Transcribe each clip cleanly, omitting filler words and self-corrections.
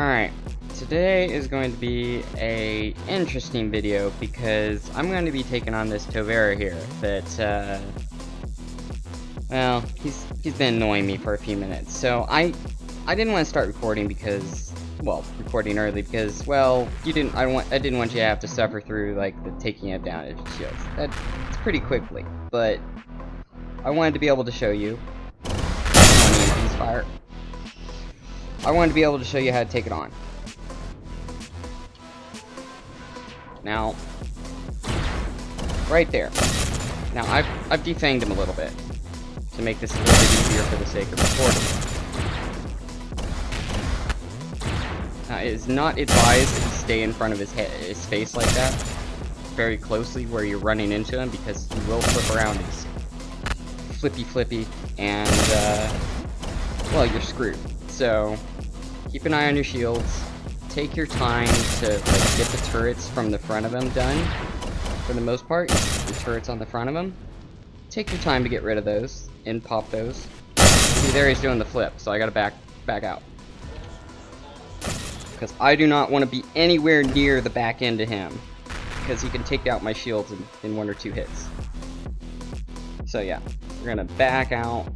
Alright, today is going to be a interesting video because I'm going to be taking on this Tovera here that, well, he's been annoying me for a few minutes. So I didn't want to start recording because, well, recording early because, well, I didn't want you to have to suffer through, like, the taking it down of shields. That's pretty quickly, but I wanted to be able to show you. Fire. I wanted to be able to show you how to take it on. Now, right there. Now, I've defanged him a little bit to make this a little bit easier for the sake of recording. Now, it is not advised that you stay in front of his face like that, very closely where you're running into him, because he will flip around. He's flippy, and well, you're screwed. So, keep an eye on your shields. Take your time to like get the turrets from the front of them done. For the most part, the turrets on the front of them. Take your time to get rid of those and pop those. See, there he's doing the flip, so I gotta back out. Because I do not want to be anywhere near the back end of him, because he can take out my shields in 1 or 2 hits. So yeah, we're gonna back out.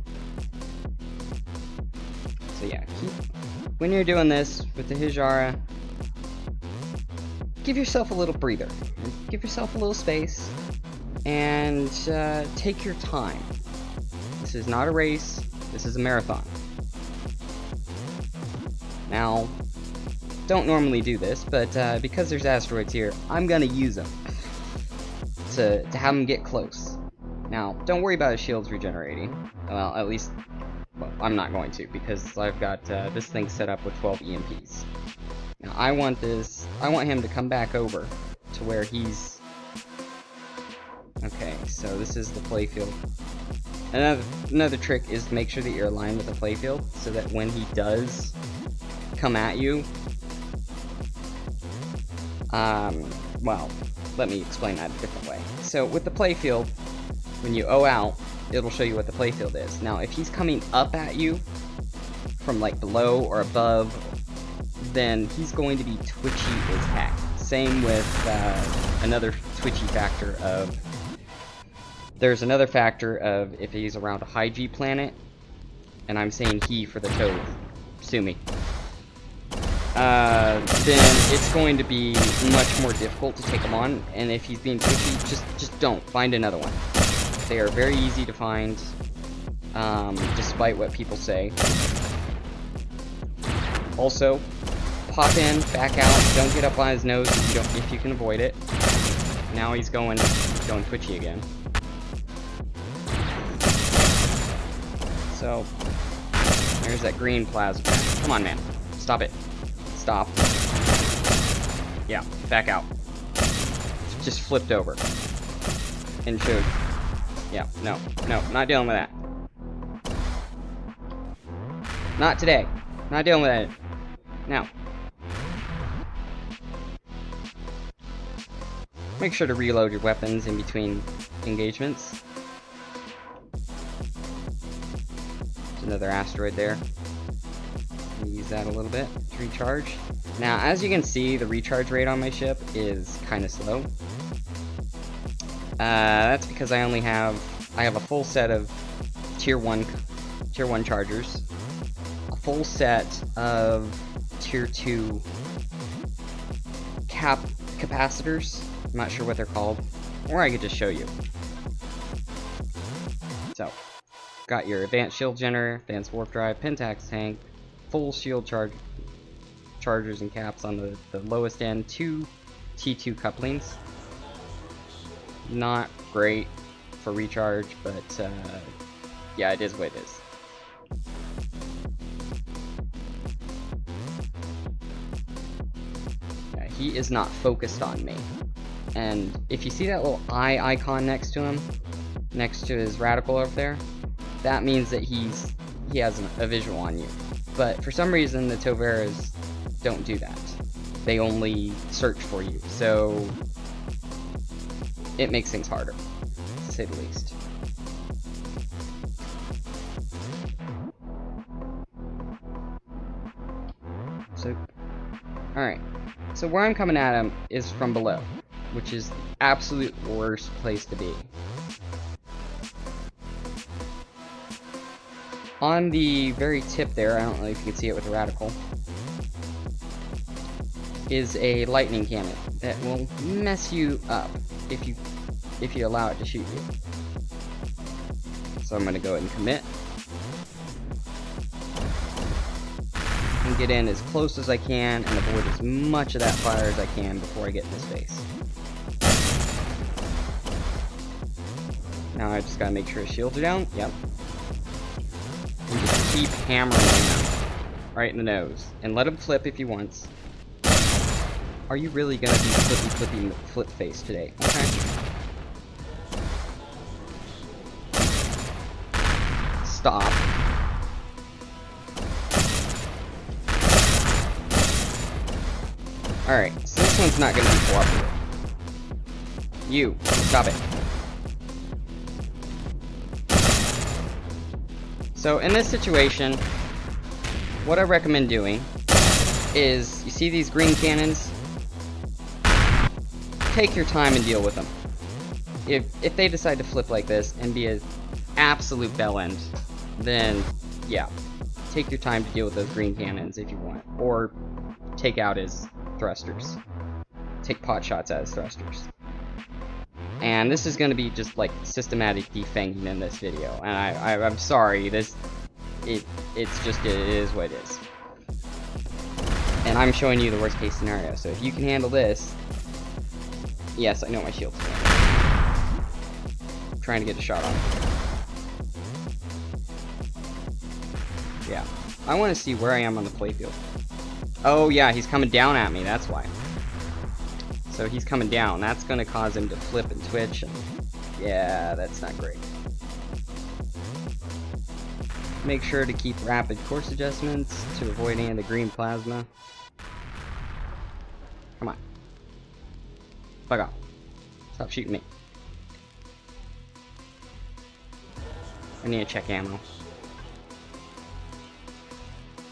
So yeah, when you're doing this with the Hijara, give yourself a little breather. Give yourself a little space, and take your time. This is not a race, this is a marathon. Now, don't normally do this, but because there's asteroids here, I'm gonna use them to have them get close. Now, don't worry about his shields regenerating. Well, at least, well, I'm not going to, because I've got this thing set up with 12 EMPs. Now, I want him to come back over to where he's... Okay, so this is the playfield. Another trick is to make sure that you're aligned with the playfield, so that when he does come at you... well, let me explain that a different way. So, with the playfield, when you O out, it'll show you what the playfield is. Now, if he's coming up at you from like below or above, then he's going to be twitchy as heck. Same with another twitchy factor of... There's another factor of if he's around a high G planet, and I'm saying he for the Tove, sue me. Then it's going to be much more difficult to take him on, and if he's being twitchy, just don't. Find another one. They are very easy to find, despite what people say. Also, pop in, back out, don't get up on his nose if you can avoid it. Now he's going twitchy again. So, there's that green plasma. Come on, man. Stop it. Stop. Yeah, back out. Just flipped over. And showed. Yeah, no, not dealing with that. Not today. Not dealing with that. Now. Make sure to reload your weapons in between engagements. There's another asteroid there. Use that a little bit to recharge. Now, as you can see, the recharge rate on my ship is kind of slow. That's because I have a full set of tier 1 chargers, a full set of tier 2 capacitors. I'm not sure what they're called, or I could just show you. So, got your advanced shield generator, advanced warp drive, pentax tank, full shield chargers and caps on the lowest end, 2 T2 couplings. Not great for recharge, but yeah, it is what it is. Yeah, he is not focused on me. And if you see that little eye icon next to him, next to his radical over there, that means that he has a visual on you. But for some reason, the Toveras don't do that. They only search for you, so it makes things harder, to say the least. So Alright, so where I'm coming at him is from below, which is the absolute worst place to be. On the very tip there, I don't know if you can see it with the radical, is a lightning cannon that will mess you up if you allow it to shoot you. So I'm going to go ahead and commit. And get in as close as I can and avoid as much of that fire as I can before I get in his face. Now I just gotta make sure his shields are down. Yep. And just keep hammering him right in the nose. And let him flip if he wants. Are you really gonna be flippy flip face today? Okay. Stop. Alright, so this one's not gonna be cooperative. You, stop it. So in this situation, what I recommend doing is, you see these green cannons? Take your time and deal with them. If they decide to flip like this and be an absolute bell end, then yeah, take your time to deal with those green cannons if you want. Or take out his thrusters. Take pot shots at his thrusters. And this is going to be just like systematic defanging in this video. And I'm sorry, it is what it is. And I'm showing you the worst case scenario. So if you can handle this, yes, I know my shield's down. I'm trying to get a shot on it. Yeah, I want to see where I am on the playfield. Oh yeah, he's coming down at me, that's why. So he's coming down, that's going to cause him to flip and twitch, and yeah, that's not great. Make sure to keep rapid course adjustments to avoid any of the green plasma. Come on. Fuck off. Stop shooting me. I need to check ammo.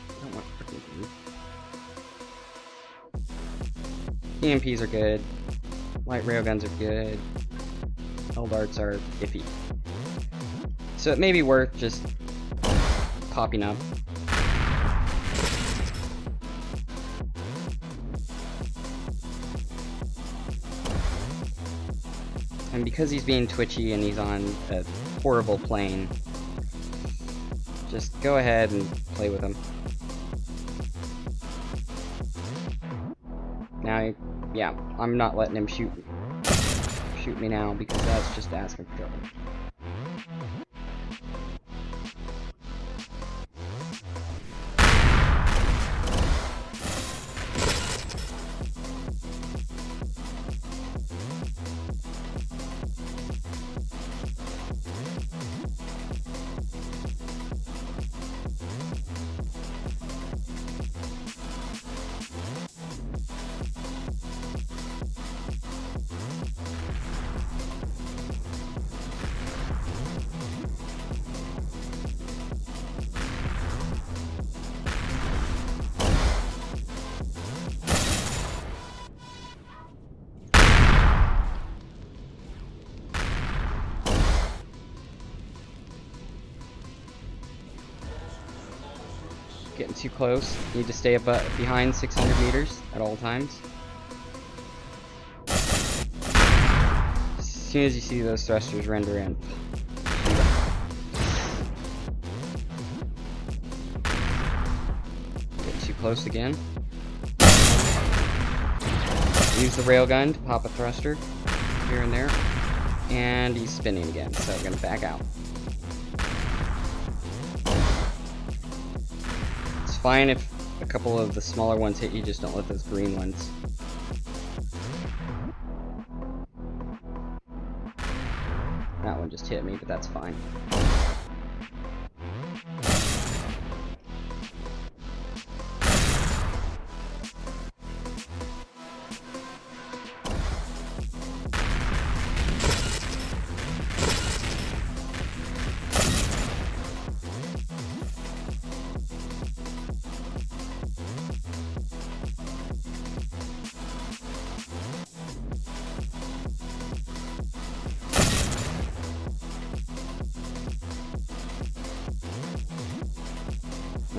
I don't want freaking blue. EMPs are good. Light railguns are good. Hell darts are iffy. So it may be worth just popping up. And because he's being twitchy and he's on a horrible plane, just go ahead and play with him. Now, yeah, I'm not letting him shoot me now because that's just asking for trouble. Getting too close. Need to stay behind 600 meters at all times. As soon as you see those thrusters render in. Get too close again. Use the railgun to pop a thruster here and there. And he's spinning again, so we're going to back out. Fine if a couple of the smaller ones hit you, just don't let those green ones. That one just hit me, but that's fine.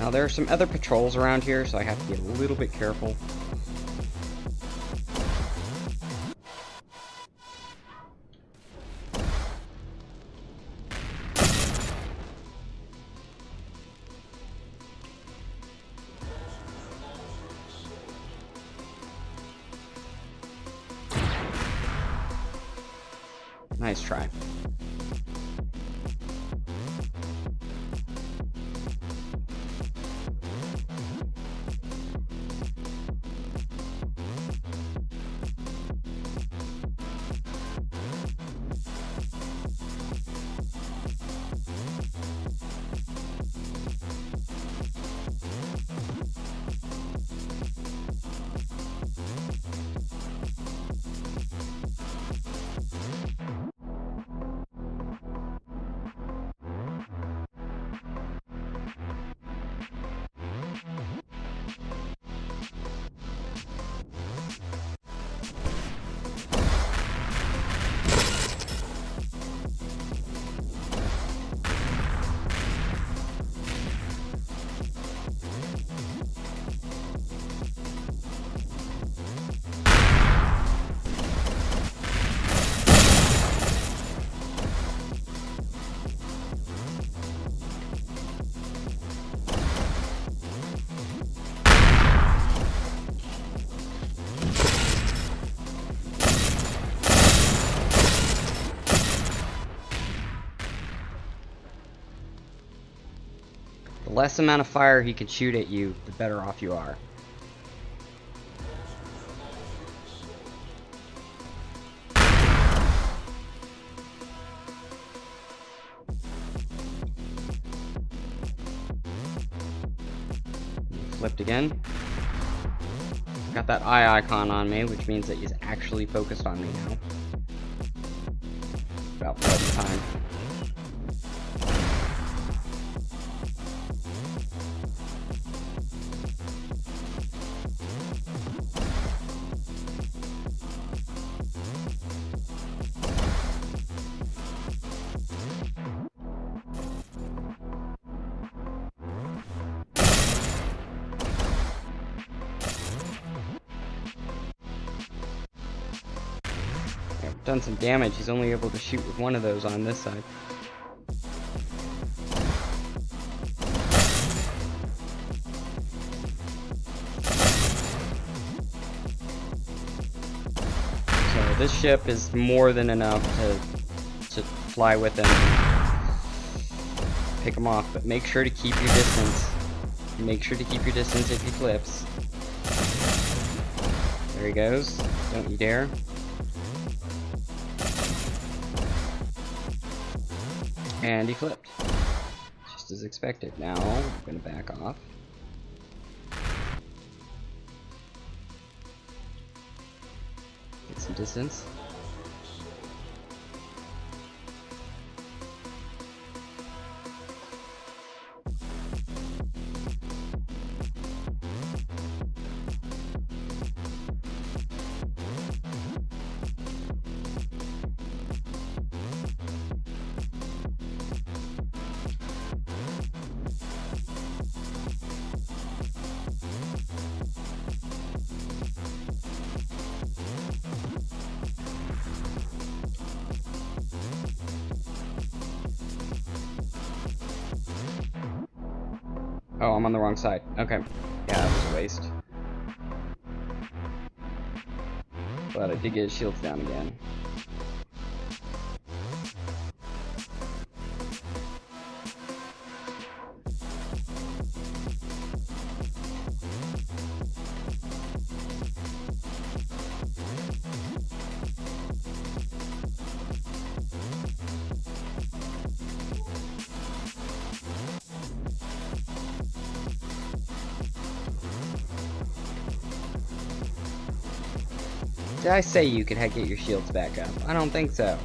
Now there are some other patrols around here, so I have to be a little bit careful. Nice try. The less amount of fire he can shoot at you, the better off you are. Flipped again. Got that eye icon on me, which means that he's actually focused on me now. About bloody time. Done some damage. He's only able to shoot with one of those on this side. So this ship is more than enough to fly with him, pick him off, but make sure to keep your distance. Make sure to keep your distance if he flips. There he goes. Don't you dare. And he flipped. Just as expected. Now, I'm going to back off. Get some distance. Oh, I'm on the wrong side. Okay. Yeah, that was a waste. But I did get his shields down again. Did I say you could get your shields back up? I don't think so.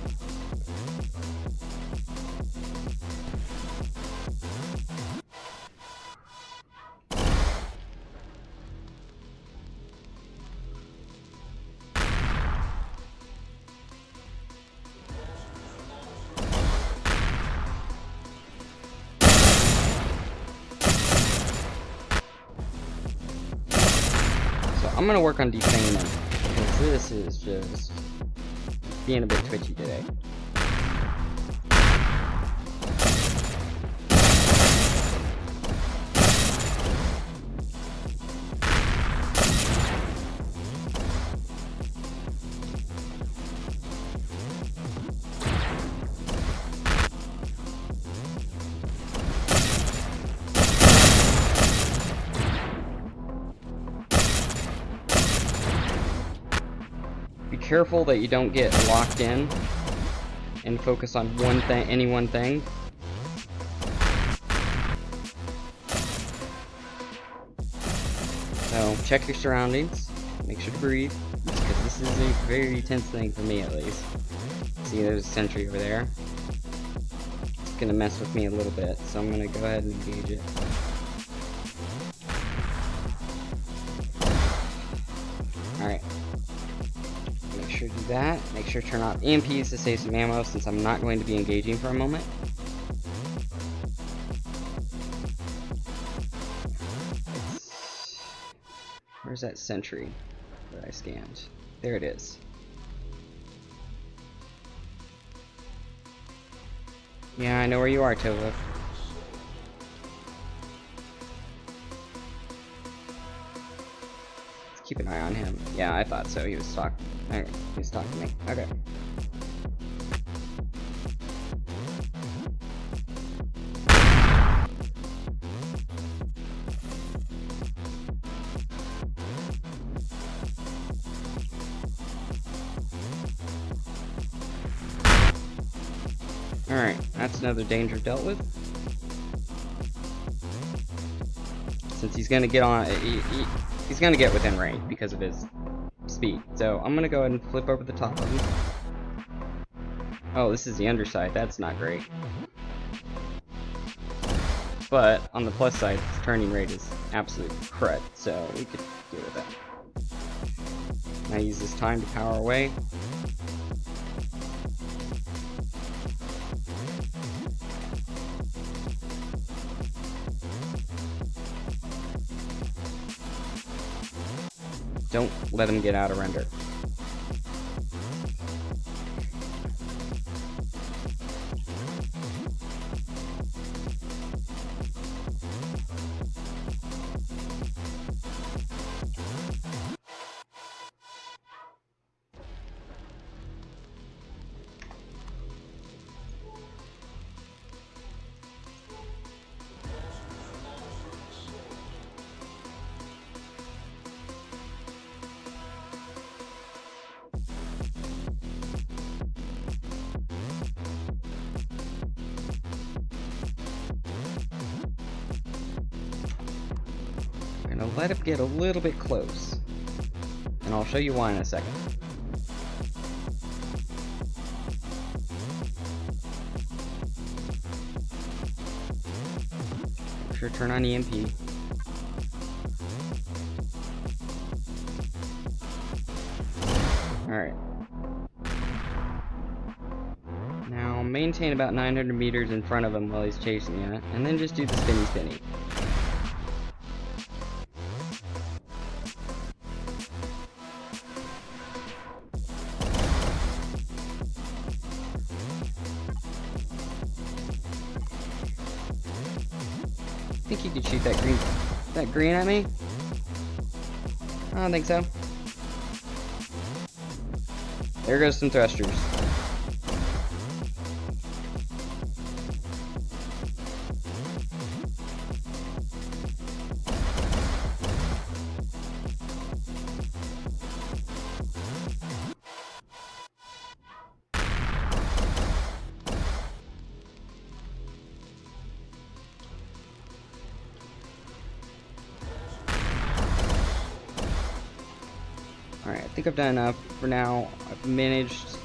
I'm gonna work on defanging him, because this is just being a bit twitchy today. Be careful that you don't get locked in and focus on one thing, any one thing. So check your surroundings, make sure to breathe, because this is a very tense thing for me at least. See, there's a sentry over there. It's gonna mess with me a little bit, so I'm gonna go ahead and engage it. Alright. Make sure to do that. Make sure to turn off EMPs to save some ammo, since I'm not going to be engaging for a moment. Where's that sentry that I scanned? There it is. Yeah, I know where you are, Tova. Let's keep an eye on him. Yeah, I thought so. He was talking. Alright, he was talking to me. Okay. Alright, that's another danger dealt with. Since he's gonna get on, he's gonna get within range because of his speed. So I'm gonna go ahead and flip over the top of him. Oh, this is the underside. That's not great. But on the plus side, his turning rate is absolute crud, so we could deal with that. Now use this time to power away. Don't let him get out of render. Gonna let it get a little bit close, and I'll show you why in a second. Make sure to turn on EMP. Alright. Now maintain about 900 meters in front of him while he's chasing you, and then just do the spinny spinny. I think you could shoot that green at me? I don't think so. There goes some thrusters. Alright, I think I've done enough for now. I've managed...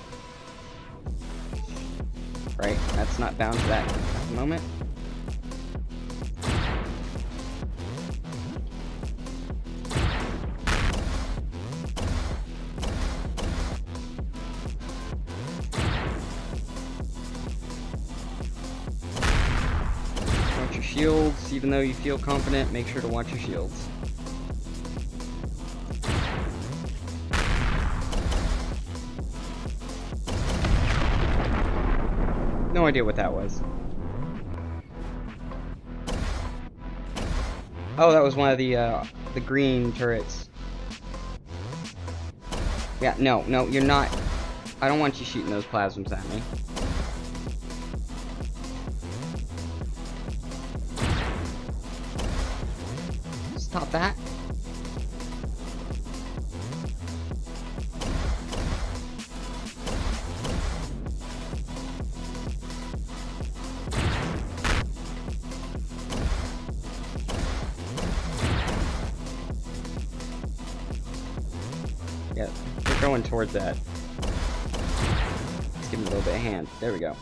Right, that's not bound to that at the moment. Watch your shields, even though you feel confident, make sure to watch your shields. No idea what that was. Oh, that was one of the green turrets. Yeah, no, you're not. I don't want you shooting those plasmas at me. Stop that. Yeah, we're going towards that. Let's give him a little bit of hand. There we go.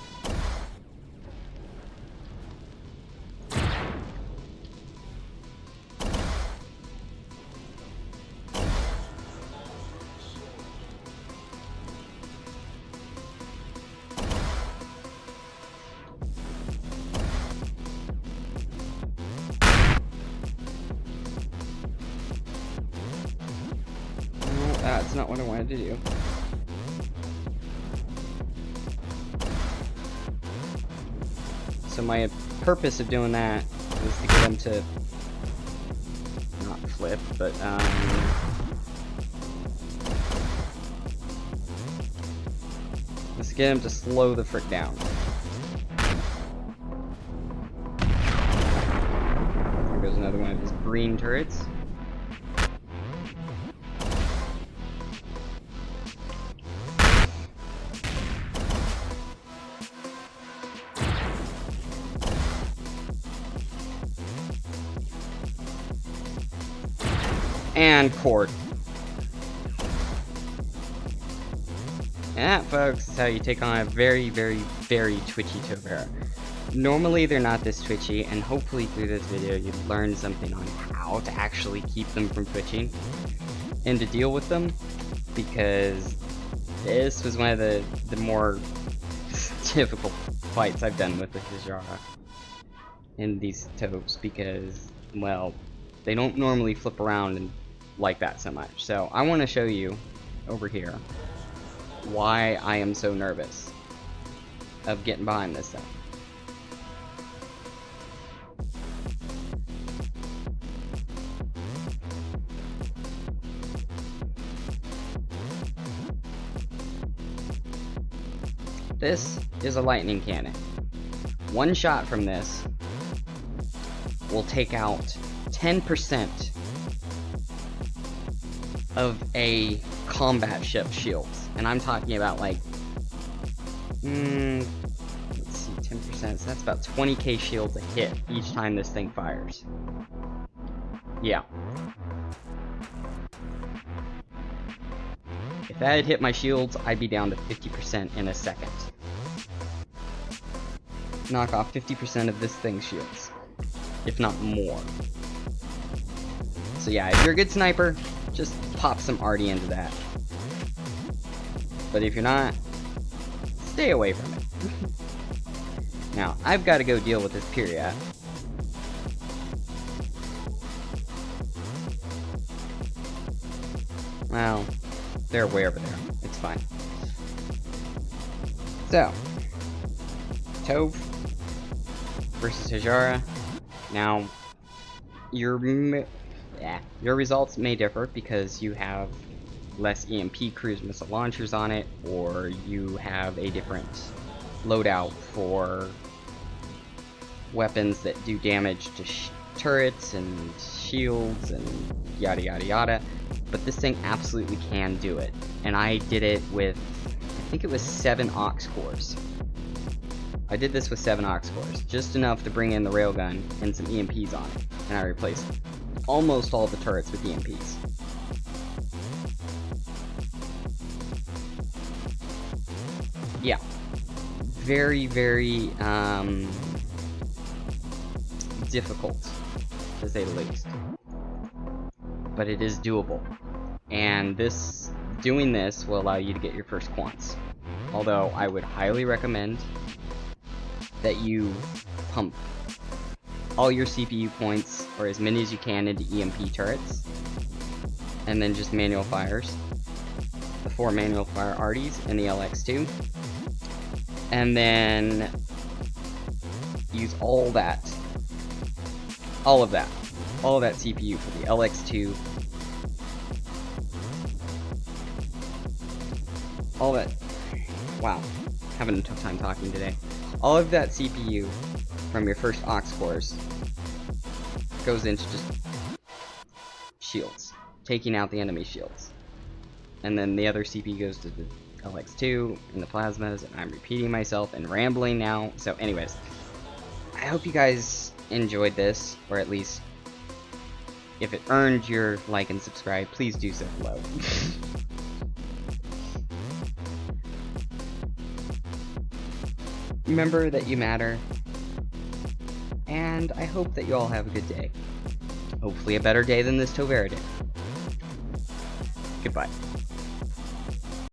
That's not what I wanted to do. So my purpose of doing that was to get him to not flip, but was to get him to slow the frick down. There goes another one of his green turrets. And cord. And that, folks, is how you take on a very, very, very twitchy Tovera. Normally they're not this twitchy, and hopefully through this video you learn something on how to actually keep them from twitching and to deal with them, because this was one of the more difficult fights I've done with the Hijara in these Tovs, because, well, they don't normally flip around and like that so much. So I want to show you over here why I am so nervous of getting behind this thing. This is a lightning cannon. One shot from this will take out 10% of a combat ship's shields. And I'm talking about like, let's see, 10%, so that's about 20k shields a hit each time this thing fires. Yeah. If that had hit my shields, I'd be down to 50% in a second. Knock off 50% of this thing's shields, if not more. So yeah, if you're a good sniper, just pop some arty into that. But if you're not, stay away from it. Now, I've got to go deal with this Period. Well, they're way over there. It's fine. So, Tov versus Hijara. Now, your results may differ because you have less EMP cruise missile launchers on it, or you have a different loadout for weapons that do damage to turrets and shields and yada yada yada. But this thing absolutely can do it. And I did it with, I think it was 7 aux cores. I did this with 7 aux cores, just enough to bring in the railgun and some EMPs on it. And I replaced almost all the turrets with EMPs. Yeah. Very, very difficult, to say the least. But it is doable. And doing this will allow you to get your first quants. Although I would highly recommend that you pump all your CPU points, or as many as you can, into EMP turrets, and then just manual fires. The 4 manual fire arties and the LX2. And then use all of that CPU for the LX2, all that, wow, having a tough time talking today. All of that CPU from your first aux cores goes into just shields, taking out the enemy shields. And then the other CPU goes to the LX2 and the plasmas, and I'm repeating myself and rambling now. So anyways, I hope you guys enjoyed this, or at least if it earned your like and subscribe, please do so below. Remember that you matter, and I hope that you all have a good day. Hopefully a better day than this Tovera day. Goodbye.